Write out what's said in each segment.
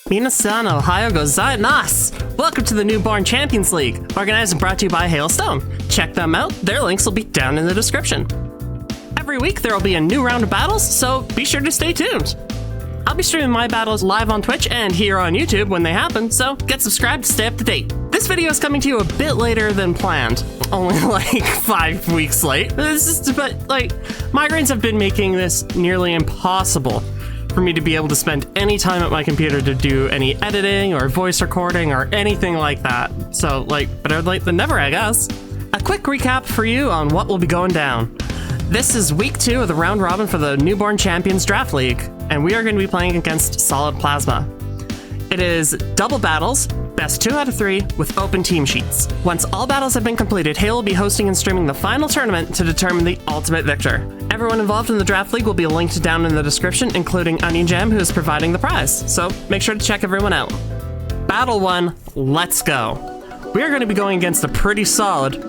Minasan Ohio gozaimasu! Welcome to the Newborn Champions League, organized and brought to you by Hailstone. Check them out, their links will be down in the description. Every week there will be a new round of battles, so be sure to stay tuned. I'll be streaming my battles live on Twitch and here on YouTube when they happen, so get subscribed to stay up to date. This video is coming to you a bit later than planned. Only like 5 weeks late. Migraines have been making this nearly impossible for me to be able to spend any time at my computer to do any editing or voice recording or anything like that. So, better late than never, I guess. A quick recap for you on what will be going down. This is week 2 of the round robin for the Newborn Champions Draft League, and we are going to be playing against Solid Plasma. It is double battles, best 2 out of 3, with open team sheets. Once all battles have been completed, Hale will be hosting and streaming the final tournament to determine the ultimate victor. Everyone involved in the draft league will be linked down in the description, including Onion Jam, who is providing the prize, so make sure to check everyone out. Battle 1, let's go. We are going to be going against a pretty solid,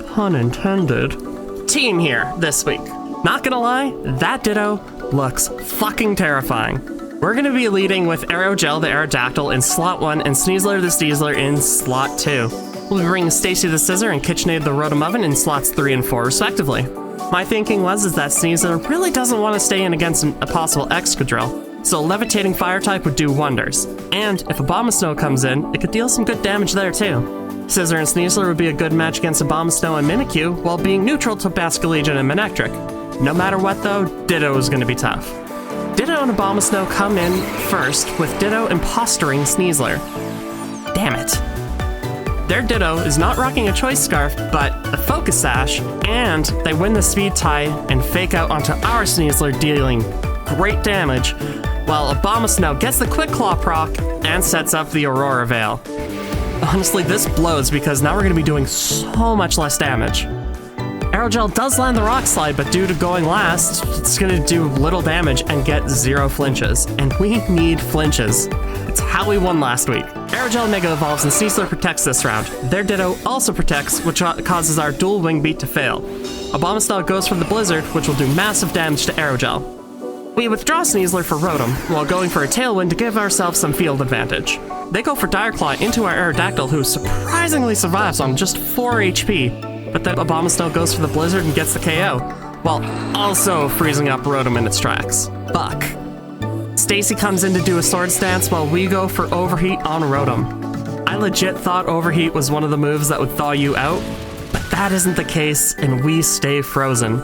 pun intended, team here this week. Not gonna lie, that Ditto looks fucking terrifying. We're gonna be leading with Aerogel the Aerodactyl in slot 1 and Sneasler the Sneasler in slot 2. We'll be bringing Stacy the Scissor and KitchenAid the Rotom Oven in slots 3 and 4 respectively. My thinking was that Sneasler really doesn't want to stay in against a possible Excadrill, so a Levitating Fire type would do wonders. And if Abomasnow comes in, it could deal some good damage there too. Scissor and Sneasler would be a good match against Abomasnow and Mimikyu, while being neutral to Basculegion and Manectric. No matter what though, Ditto is going to be tough. Ditto and Abomasnow come in first, with Ditto impostoring Sneasler. Damn it. Their Ditto is not rocking a Choice Scarf, but a Focus Sash, and they win the Speed Tie and fake out onto our Sneasler, dealing great damage, while Abomasnow gets the Quick Claw proc and sets up the Aurora Veil. Honestly, this blows because now we're going to be doing so much less damage. Aerogel does land the Rock Slide, but due to going last, it's going to do little damage and get 0 flinches. And we need flinches. It's how we won last week. Aerogel Mega Evolves and Sneasler protects this round. Their Ditto also protects, which causes our dual Wing Beat to fail. Abomasnow goes for the Blizzard, which will do massive damage to Aerogel. We withdraw Sneasler for Rotom, while going for a Tailwind to give ourselves some field advantage. They go for Dire Claw into our Aerodactyl, who surprisingly survives on just 4 HP, but then Abomasnow goes for the Blizzard and gets the KO, while also freezing up Rotom in its tracks. Fuck. Stacy comes in to do a Swords Dance while we go for Overheat on Rotom. I legit thought Overheat was one of the moves that would thaw you out, but that isn't the case, and we stay frozen.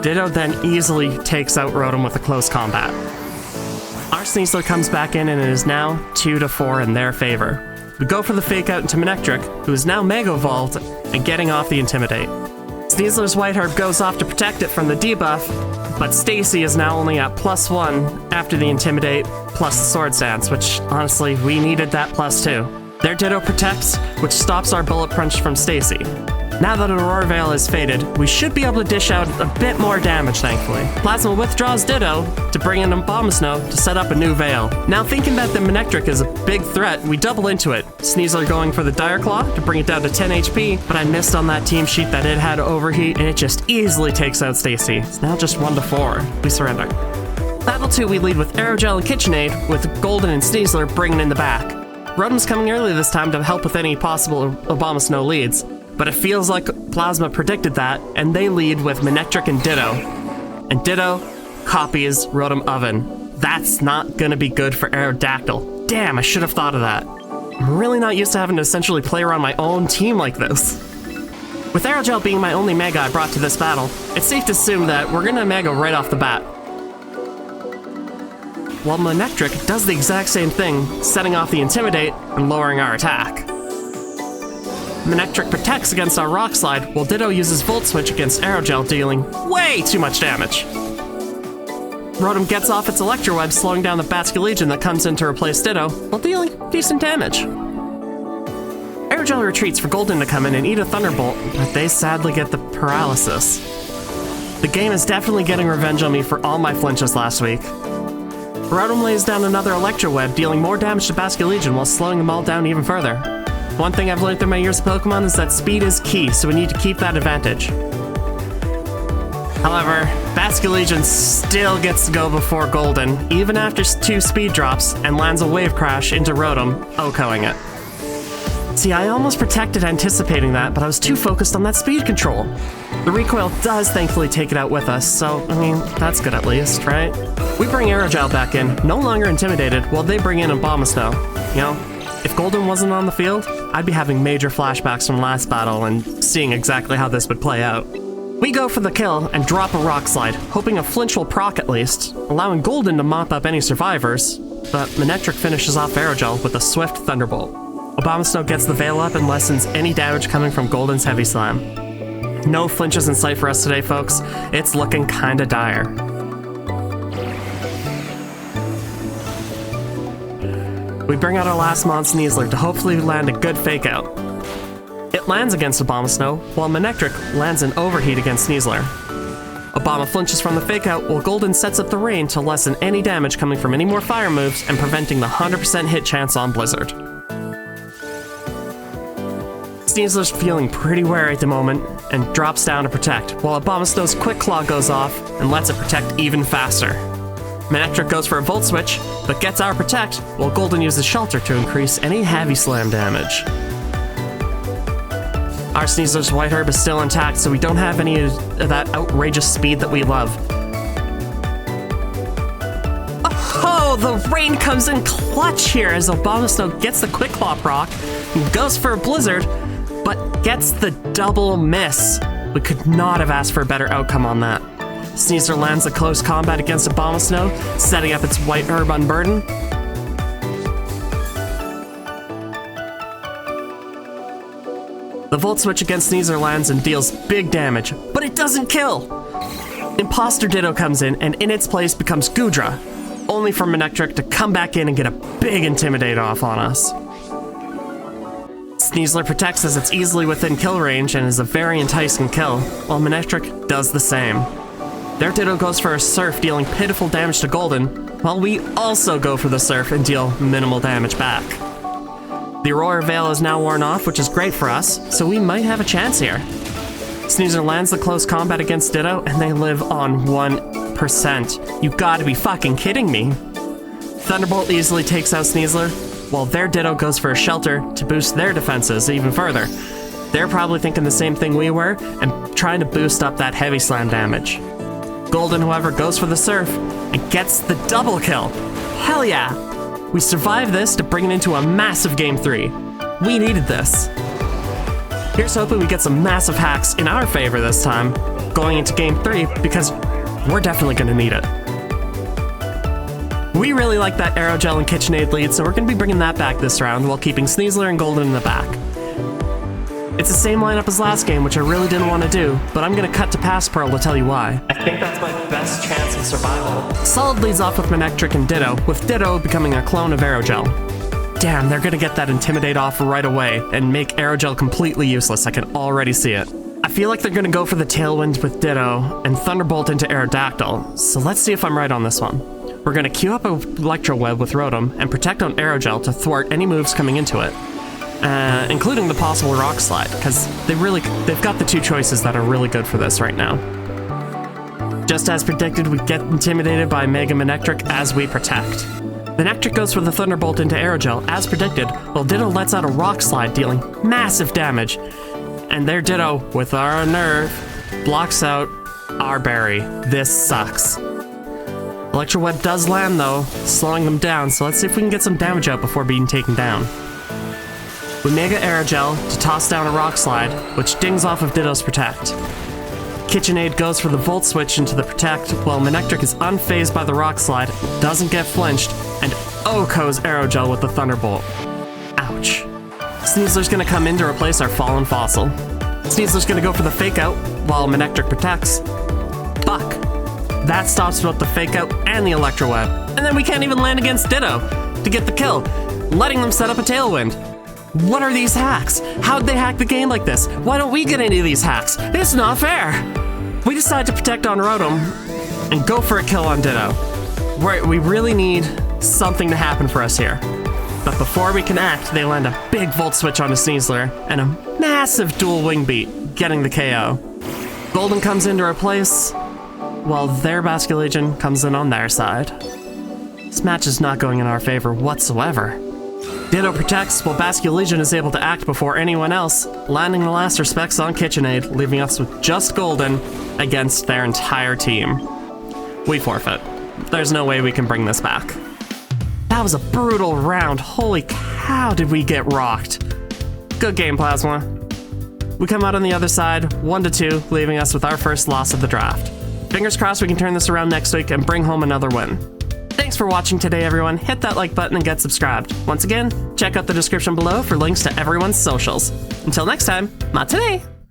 Ditto then easily takes out Rotom with a close combat. Our Sneasler comes back in and it is now 2-4 in their favor. We go for the fake out into Manectric, who is now Mega Evolved and getting off the Intimidate. Sneasler's White Herb goes off to protect it from the debuff, but Stacy is now only at +1 after the Intimidate plus the Swords Dance, which honestly, we needed that +2. Their Ditto protects, which stops our Bullet Punch from Stacy. Now that Aurora Veil is faded, we should be able to dish out a bit more damage, thankfully. Plasma withdraws Ditto to bring in Abomasnow to set up a new Veil. Now thinking that the Manectric is a big threat, we double into it. Sneasler going for the Dire Claw to bring it down to 10 HP, but I missed on that team sheet that it had Overheat, and it just easily takes out Stacy. It's now just 1-4. We surrender. Battle 2 we lead with Aerogel and KitchenAid, with Golden and Sneasler bringing in the back. Rotom's coming early this time to help with any possible Abomasnow leads, but it feels like Plasma predicted that, and they lead with Manectric and Ditto. And Ditto copies Rotom Oven. That's not gonna be good for Aerodactyl. Damn, I should have thought of that. I'm really not used to having to essentially play around my own team like this. With Aerogel being my only Mega I brought to this battle, it's safe to assume that we're gonna Mega right off the bat. While Manectric does the exact same thing, setting off the Intimidate and lowering our attack. Manectric protects against our Rock Slide, while Ditto uses Volt Switch against Aerogel, dealing way too much damage. Rotom gets off its Electro Web, slowing down the Basculegion that comes in to replace Ditto, while dealing decent damage. Aerogel retreats for Golden to come in and eat a Thunderbolt, but they sadly get the Paralysis. The game is definitely getting revenge on me for all my flinches last week. Rotom lays down another Electro Web, dealing more damage to Basculegion while slowing them all down even further. One thing I've learned through my years of Pokemon is that speed is key, so we need to keep that advantage. However, Basculegion still gets to go before Golden, even after 2 speed drops, and lands a wave crash into Rotom, OHKOing it. See, I almost protected anticipating that, but I was too focused on that speed control. The recoil does thankfully take it out with us, so, I mean, that's good at least, right? We bring Aerogel back in, no longer intimidated, while they bring in Abomasnow. You know, if Golden wasn't on the field, I'd be having major flashbacks from last battle and seeing exactly how this would play out. We go for the kill and drop a Rock Slide, hoping a flinch will proc at least, allowing Golden to mop up any survivors, but Manectric finishes off Aerogel with a swift Thunderbolt. Abomasnow gets the Veil up and lessens any damage coming from Golden's Heavy Slam. No flinches in sight for us today, folks. It's looking kinda dire. We bring out our last Mon Sneasler to hopefully land a good fake out. It lands against Abomasnow, while Manectric lands an Overheat against Sneasler. Obama flinches from the fake out, while Golden sets up the rain to lessen any damage coming from any more fire moves and preventing the 100% hit chance on Blizzard. Sneasler's feeling pretty wary at the moment and drops down to protect, while Abomasnow's Quick Claw goes off and lets it protect even faster. Manectric goes for a Volt Switch, but gets our protect, while Golden uses Shelter to increase any Heavy Slam damage. Our Sneasler's White Herb is still intact, so we don't have any of that outrageous speed that we love. Oh, the rain comes in clutch here as Abomasnow gets the Quick Claw proc and goes for a Blizzard, but gets the double miss. We could not have asked for a better outcome on that. Sneasler lands a close combat against Abomasnow, setting up its White Herb Unburden. The Volt Switch against Sneasler lands and deals big damage, but it doesn't kill! Imposter Ditto comes in and in its place becomes Goodra, only for Manectric to come back in and get a big Intimidate off on us. Sneasler protects as it's easily within kill range and is a very enticing kill, while Manectric does the same. Their Ditto goes for a Surf, dealing pitiful damage to Golden, while we also go for the Surf and deal minimal damage back. The Aurora Veil is now worn off, which is great for us, so we might have a chance here. Sneasler lands the close combat against Ditto, and they live on 1%. You gotta be fucking kidding me. Thunderbolt easily takes out Sneasler, while their Ditto goes for a Shelter to boost their defenses even further. They're probably thinking the same thing we were, and trying to boost up that Heavy Slam damage. Golden, however, goes for the Surf, and gets the double kill. Hell yeah! We survived this to bring it into a massive Game 3. We needed this. Here's hoping we get some massive hacks in our favor this time, going into Game 3, because we're definitely gonna need it. We really like that Aerogel and KitchenAid lead, so we're gonna be bringing that back this round while keeping Sneasler and Golden in the back. It's the same lineup as last game, which I really didn't want to do, but I'm gonna cut to Pass Pearl to tell you why. I think that's my best chance of survival. Solid leads off with Manectric and Ditto, with Ditto becoming a clone of Aerogel. Damn, they're gonna get that Intimidate off right away and make Aerogel completely useless. I can already see it. I feel like they're gonna go for the Tailwind with Ditto and Thunderbolt into Aerodactyl, so let's see if I'm right on this one. We're gonna queue up a Electro Web with Rotom and protect on Aerogel to thwart any moves coming into it. Including the possible Rock Slide, because they've got the 2 choices that are really good for this right now. Just as predicted, we get intimidated by Mega Manectric as we protect. Manectric goes for the Thunderbolt into Aerogel, as predicted, while Ditto lets out a Rock Slide, dealing massive damage. And their Ditto, with our Nerve, blocks out our Berry. This sucks. Electro Web does land though, slowing them down, so let's see if we can get some damage out before being taken down. We Mega Aerogel to toss down a Rock Slide, which dings off of Ditto's Protect. KitchenAid goes for the Volt Switch into the Protect, while Manectric is unfazed by the Rock Slide, doesn't get flinched, and OHKOs Aerogel with the Thunderbolt. Ouch. Sneasler's gonna come in to replace our Fallen Fossil. Sneasler's gonna go for the Fake Out, while Manectric protects. Fuck. That stops both the Fake Out and the Electro Web, and then we can't even land against Ditto to get the kill, letting them set up a Tailwind. What are these hacks? How'd they hack the game like this? Why don't we get any of these hacks? It's not fair! We decide to protect on Rotom and go for a kill on Ditto. We really need something to happen for us here. But before we can act, they land a big Volt Switch onto Sneasler and a massive dual Wing Beat, getting the KO. Golden comes in to replace, while their Basculegion comes in on their side. This match is not going in our favor whatsoever. Ditto protects while Basculegion is able to act before anyone else, landing the last respects on KitchenAid, leaving us with just Golden against their entire team. We forfeit. There's no way we can bring this back. That was a brutal round. Holy cow, did we get rocked. Good game, Plasma. We come out on the other side, 1-2, leaving us with our first loss of the draft. Fingers crossed we can turn this around next week and bring home another win. Thanks for watching today, everyone. Hit that like button and get subscribed. Once again, check out the description below for links to everyone's socials. Until next time, matane!